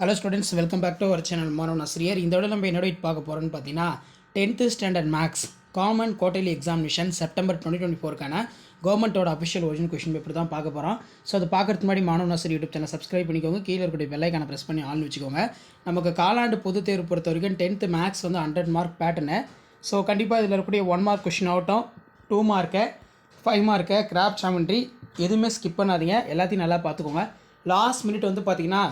Hello students, welcome back to our channel. மாணவன் ஆசிரியர். இந்த விட நம்ம என்னோட பார்க்க போகிறோன்னு பார்த்தீங்கன்னா 10th standard maths common quarterly examination September 2024க்கான கவர்மெண்ட்டோட அஃபிஷியல் ஒரிஜினல் கொஷின் பேப்பர் தான் பார்க்க போகிறோம். ஸோ அதை பார்க்கறதுக்கு முன்னாடி மாணவன் ஆசிரியர் யூடியூப் சேனல் சப்ஸ்கிரைப் பண்ணிக்கோங்க. கீழே இருக்கக்கூடிய பெல்லைக்கான ப்ரெஸ் பண்ணி ஆன் வச்சுக்கோங்க. நமக்கு காலாண்டு பொதுத் தேர்வு பொறுத்த வரைக்கும் 10th மேக்ஸ் வந்து 100 மார்க் பேட்டர்னு. ஸோ கண்டிப்பாக இதில் இருக்கக்கூடிய 1 மார்க் கொஷின் ஆகட்டும், 2 மார்க்கு, 5 மார்க்கு, கிராஃப்ட் ஜாமெண்ட்ரி எதுவுமே ஸ்கிப் பண்ணாதீங்க. எல்லாத்தையும் நல்லா பார்த்துக்கோங்க. லாஸ்ட் மினிட் வந்து பார்த்தீங்கன்னா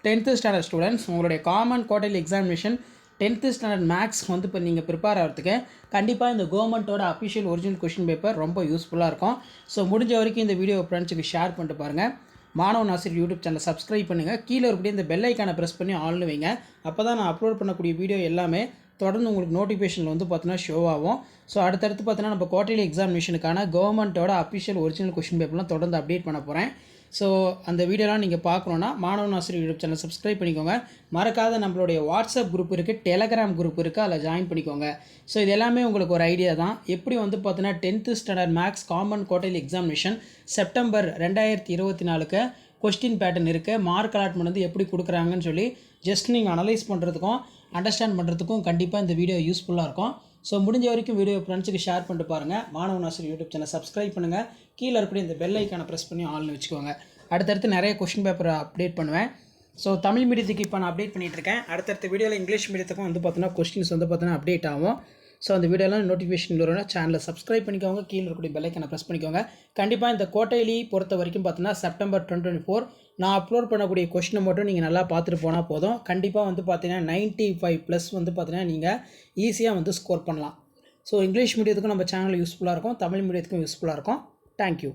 10th ஸ்டாண்டர்ட் ஸ்டூடெண்ட்ஸ் உங்களுடைய common quarterly examination 10th standard maths வந்து இப்போ நீங்கள் ப்ரிப்பேர் ஆகிறதுக்கு கண்டிப்பாக இந்த கவர்மெண்ட்டோட அஃபிஷியல் ஒரிஜினல் கொஷின் பேப்பர் ரொம்ப யூஸ்ஃபுல்லாக இருக்கும். ஸோ முடிஞ்ச வரைக்கும் இந்த வீடியோ ஃப்ரெண்ட்ஸுக்கு ஷேர் பண்ணிட்டு பாருங்கள். மாணவன் ஆசிரியர் யூடியூப் சேனலை சப்ஸ்கிரைப் பண்ணுங்கள். கீழே இருக்கக்கூடிய இந்த பெல் ஐக்கானை ப்ரெஸ் பண்ணி ஆல்னு வைங்க. அப்போ தான் நான் அப்லோட் பண்ணக்கூடிய வீடியோ எல்லாமே தொடர்ந்து உங்களுக்கு நோட்டிஃபிகேஷனில் வந்து பார்த்தீங்கன்னா ஷோ ஆகும். ஸோ அடுத்தடுத்து பார்த்தீங்கன்னா நம்ம குவார்டர்லி எக்ஸாமினேஷனுக்கான கவர்மெண்ட்டோட அஃபிஷியல் ஒரிஜினல் கொஷின் பேப்பர்லாம் தொடர்ந்து அப்டேட் பண்ண போகிறேன். ஸோ அந்த வீடியோலாம் நீங்கள் பார்க்கணுன்னா மாணவன் ஆசிரியர் யூடியூப் சேனல் சப்ஸ்கிரைப் பண்ணிக்கோங்க. மறக்காத நம்மளுடைய வாட்ஸ்அப் குரூப் இருக்குது, டெலகிராம் குரூப் இருக்குது, அதில் ஜாயின் பண்ணிக்கோங்க. ஸோ இது எல்லாமே உங்களுக்கு ஒரு ஐடியா தான். எப்படி வந்து பார்த்தீங்கன்னா 10th standard maths common quarterly examination September 2024க்கு கொஸ்டின் பேட்டர்ன் இருக்குது, மார்க் அலாட்மெண்ட் வந்து எப்படி கொடுக்குறாங்கன்னு சொல்லி ஜஸ்ட் நீங்கள் அனலைஸ் பண்ணுறதுக்கும் அண்டர்ஸ்டாண்ட் பண்ணுறதுக்கும் கண்டிப்பாக இந்த வீடியோ யூஸ்ஃபுல்லாக இருக்கும். ஸோ முடிஞ்ச வரைக்கும் வீடியோ ஃப்ரெண்ட்ஸுக்கு ஷேர் பண்ணிட்டு பாருங்கள். மாணவன் ஆசிரியர் யூடியூப் சேனல் சப்ஸ்கிரைப் பண்ணுங்கள். கீழே இருக்கக்கூடிய இந்த பெல் ஐக்கானை ப்ரெஸ் பண்ணி ஆன்லைன் வச்சுக்கோங்க. அடுத்தடுத்து நிறைய கொஷின் பேப்பரை அப்டேட் பண்ணுவேன். ஸோ தமிழ் மீடியத்துக்கு இப்போ நான் அப்டேட் பண்ணிகிட்ருக்கேன். அடுத்தடுத்த வீடியோவில் இங்கிலீஷ் மீடியத்துக்கும் வந்து பார்த்தீங்கன்னா கொஸ்டின்ஸ் வந்து பார்த்தீங்கன்னா அப்டேட் ஆகும். ஸோ அந்த வீடியோலாம் நோட்டிஃபிகேஷன் வரும்னா சேனலை சப்ஸ்கிரைப் பண்ணிக்கோங்க. கீழே இருக்கக்கூடிய பெல் ஐக்கானை ப்ரெஸ் பண்ணிக்கோங்க. கண்டிப்பாக இந்த குவார்டர்லி பொறுத்த வரைக்கும் பார்த்தீங்கன்னா செப்டம்பர் 2024 நான் அப்லோட் பண்ணக்கூடிய கொஷினை மட்டும் நீங்கள் நல்லா பார்த்துட்டு போனால் போதும். கண்டிப்பாக வந்து பார்த்தீங்கன்னா 95+ வந்து பார்த்தீங்கன்னா நீங்கள் ஈஸியாக வந்து ஸ்கோர் பண்ணலாம். ஸோ இங்கிலீஷ் மீடியத்துக்கும் நம்ம சேனல் யூஸ்ஃபுல்லாக இருக்கும், தமிழ் மீடியத்துக்கும் யூஸ்ஃபுல்லாக இருக்கும். தேங்க்யூ.